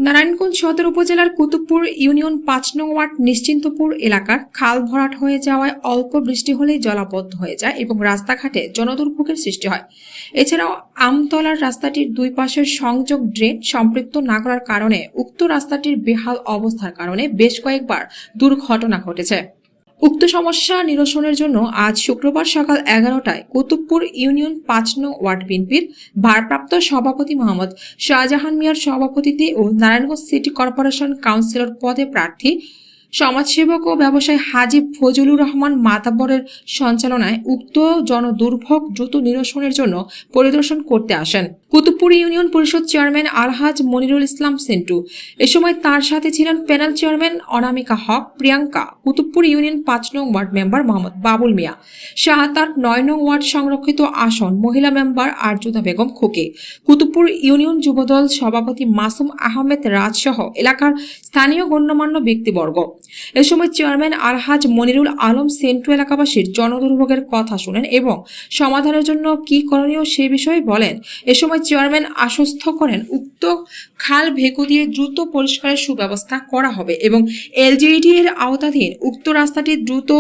নারায়ণগঞ্জ সদর উপজেলার কুতুবপুর ইউনিয়ন ৫ নং ওয়ার্ড নিশ্চিন্তপুর এলাকার খাল ভরাট হয়ে যাওয়ায় অল্প বৃষ্টি হলেই জলাবদ্ধ হয়ে যায় এবং রাস্তাঘাটে জনদুর্ভোগের সৃষ্টি হয়। এছাড়াও আমতলার রাস্তাটির দুই পাশের সংযোগ ড্রেন সম্পৃক্ত না করার কারণে উক্ত রাস্তাটির বেহাল অবস্থার কারণে বেশ কয়েকবার দুর্ঘটনা ঘটেছে। উক্ত সমস্যা নিরসনের জন্য আজ শুক্রবার সকাল 11টায় কুতুবপুর ইউনিয়ন ৫ নং ওয়ার্ড বিএনপির ভারপ্রাপ্ত সভাপতি মোহাম্মদ শাহজাহান মিয়ার সভাপতিত্বে ও নারায়ণগঞ্জ সিটি কর্পোরেশন কাউন্সিলর পদে প্রার্থী সমাজসেবক ও ব্যবসায়ী হাজী ফজলুর রহমান মাতাব্বরের সঞ্চালনায় উক্ত জনদুর্ভোগ দ্রুত নিরসনের জন্য পরিদর্শন করতে আসেন কুতুবপুর ইউনিয়ন পরিষদ চেয়ারম্যান আলহাজ মনিরুল ইসলাম সেন্টু। এ সময় তার সাথে ছিলেন প্যানেল চেয়ারম্যান অনামিকা হক প্রিয়াঙ্কা, কুতুবপুর ইউনিয়ন ৫ নং ওয়ার্ড মেম্বার মোহাম্মদ বাবুল মিয়া, শাহাতার ৯ নং ওয়ার্ড সংরক্ষিত আসন মহিলা মেম্বার আরজুদা বেগম খুকি, কুতুবপুর ইউনিয়ন যুবদল সভাপতি মাসুম আহমেদ রাজ সহ এলাকার স্থানীয় গণ্যমান্য ব্যক্তিবর্গ। এ সময় চেয়ারম্যান আলহাজ মনিরুল আলম সেন্টু এলাকাবাসীর জনদুর্ভোগের কথা শুনেন এবং সমাধানের জন্য কি করণীয় সে বিষয়ে বলেন। এ সময় চেয়ারম্যান আশ্বস্ত করেন উক্ত খাল ভেকু দিয়ে দ্রুত পরিষ্কারের সুব্যবস্থা করা হবে এবং এলজিইডি এর আওতাধীন উক্ত রাস্তাটি দ্রুত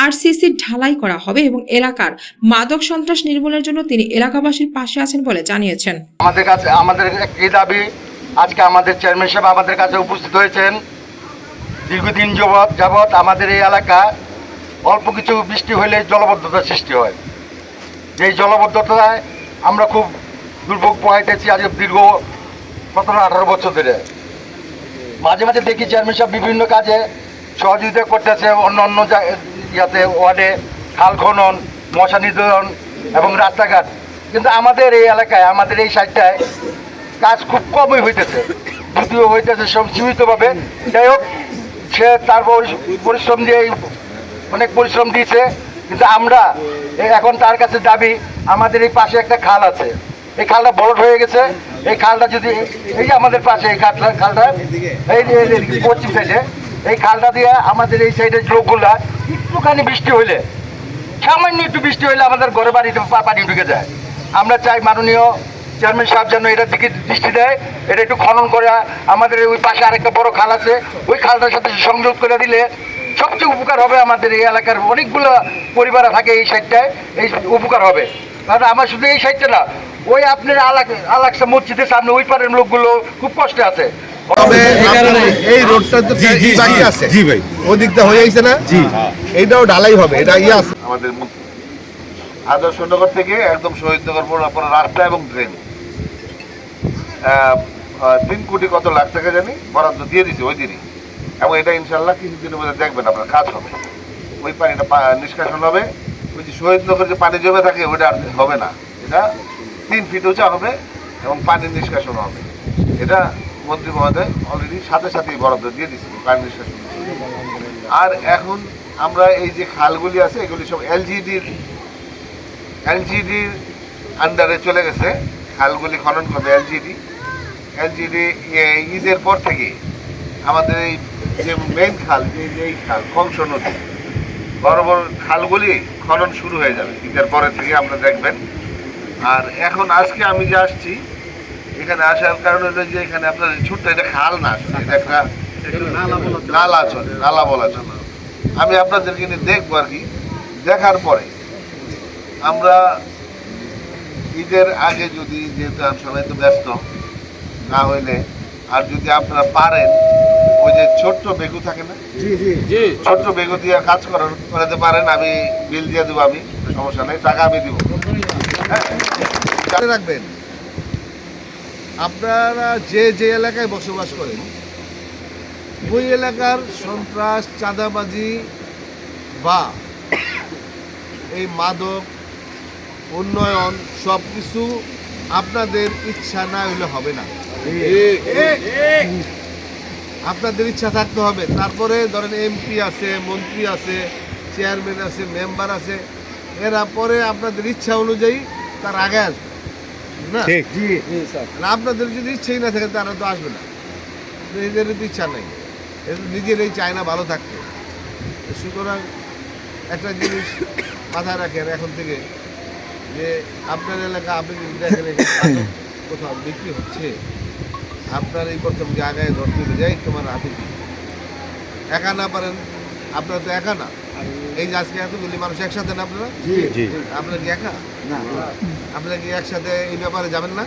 আরসিসি ঢালাই করা হবে এবং এলাকার মাদক সন্ত্রাস নির্মূলের জন্য তিনি এলাকাবাসীর পাশে আছেন বলে জানিয়েছেন। আমাদের একটি দাবি, আজকে আমাদের চেয়ারম্যান সাহেব আমাদের কাছে উপস্থিত হয়েছেন। দীর্ঘদিন যাবৎ আমাদের এই এলাকা অল্প কিছু বৃষ্টি হলে জলবদ্ধতার সৃষ্টি হয়। যেই জলবদ্ধতায় আমরা খুব দুর্ভোগ পোহাইতেছি আজ দীর্ঘ ১৭-১৮ বছর ধরে। মাঝে মাঝে দেখি চেয়ারম্যান সাহেব বিভিন্ন কাজে সহযোগিতা করতেছে, অন্য ইয়াতে ওয়ার্ডে খাল খনন, মশা নিধন এবং রাস্তাঘাট, কিন্তু আমাদের এই এলাকায় আমাদের এই সাইডটায় কাজ খুব কমই হইতেছে, যদিও হইতেছে সব সীমিতভাবে। যাই হোক, সে তার পরিশ্রম দিয়ে অনেক পরিশ্রম দিয়েছে, কিন্তু আমরা এখন তার কাছে দাবি, আমাদের এই পাশে একটা খাল আছে, এই খালটা বড় হয়ে গেছে। এই খালটা যদি এই যে আমাদের পাশে এই খালটা এই পশ্চিম সাইডে এই খালটা দিয়ে আমাদের এই সাইডের লোকগুলা একটুখানি বৃষ্টি হইলে, সামান্য একটু বৃষ্টি হইলে আমাদের ঘরে বাড়িতে পানি ঢুকে যায়। আমরা চাই মাননীয় চেয়ারম্যান সাহেব যেন এটার দিকে দৃষ্টি দেয়, এটা একটু খনন করে আমাদের ওই পাশে আরেকটা বড় খাল আছে, ওই খালটার সাথে সংযোগ করে দিলে সবচেয়ে উপকার হবে। আমাদের এই এলাকার অনেকগুলো পরিবার থাকে এই সাইডটায়, এই উপকার হবে। কারণ আমার শুধু এই সাইডটা না, ওই আপনার আলাক্সা মসজিদের সামনে ওই পারের লোকগুলো খুব কষ্টে আছে। এই রোডটা তো আছে, জি ভাই, ওদিকটা হয়ে গেছে না, জি, এইটাও ঢালাই হবে, এটা ইয়ে আছে। আমাদের আদর্শনগর থেকে একদম শহীদনগর পর রাস্তা এবং ড্রেন 3 কোটি কত লাখ টাকা জানি বরাদ্দ দিয়ে দিচ্ছে ওই দিনই, এবং এটা ইনশাল্লাহ কিছুদিনের মধ্যে দেখবেন আপনার কাজ হবে। ওই পানিটা নিষ্কাশন হবে, ওই যে শহীদনগর যে পানি জমে থাকে ওইটা আর হবে না, এটা 3 ফিট উঁচা হবে এবং পানি নিষ্কাশন হবে। এটা মন্ত্রী মহোদয় অলরেডি সাথে সাথেই বরাদ্দ দিয়ে দিচ্ছে পানি নিষ্কাশন। আর এখন আমরা এই যে খালগুলি আছে এগুলি সব এলজিডির আন্ডারে চলে গেছে। খালগুলি খনন করবে এলজিডি ঈদের পর থেকে আমাদের এই যে মেইন খাল, এই খাল কংস নদী, বড় বড় খালগুলি খনন শুরু হয়ে যাবে ঈদের পরে থেকে, আমরা দেখবেন। আর এখন আজকে আমি যে আসছি, এখানে আসার কারণ হলো যে এখানে আপনার ছোট্ট এটা খাল না, এটা একটা নালা বলা চলে। আমি আপনাদেরকে নিয়ে দেখবো আর কি, দেখার পরে আমরা ঈদের আগে যদি, যেহেতু সবাই তো ব্যস্ত না হইলে, আর যদি আপনারা পারেন ওই যে ছোট্ট বেগু থাকে না, ছোট্ট বেগু দিয়ে কাজ করাতে পারেন, আমি বিল দিয়ে দেবো, আমি সমস্যা নেই, টাকা আমি দিব। হ্যাঁ, রাখবেন আপনারা যে যে এলাকায় বসবাস করেন, ওই এলাকার সন্ত্রাস, চাঁদাবাজি বা এই মাদক উন্নয়ন সব কিছু আপনাদের ইচ্ছা না হইলে হবে না, আপনাদের ইচ্ছা থাকতে হবে। তারপরে ধরেন এমপি আছে, মন্ত্রী আছে, চেয়ারম্যান আছে, মেম্বার আছে, এরা পরে আপনাদের ইচ্ছা অনুযায়ী তার আগে আসবে না। আপনাদের যদি ইচ্ছাই না থাকে তারা তো আসবে না, এদের তো ইচ্ছা নেই, নিজেরাই চায় না ভালো থাকতে। সুতরাং একটা জিনিস মাথায় রাখেন এখন থেকে, যে আপনার এলাকা আপনি দেখেন কোথাও বিক্রি হচ্ছে, আপনার এই প্রথমকে আগায় ধরতে হবে, যাই তোমার হাতে কি একা না পারেন, আপনারা তো একা না। এই যে আজকে এতগুলি মানুষ একসাথে না, আপনারা আপনারা কি একা? আপনারা কি একসাথে এই ব্যাপারে যাবেন না?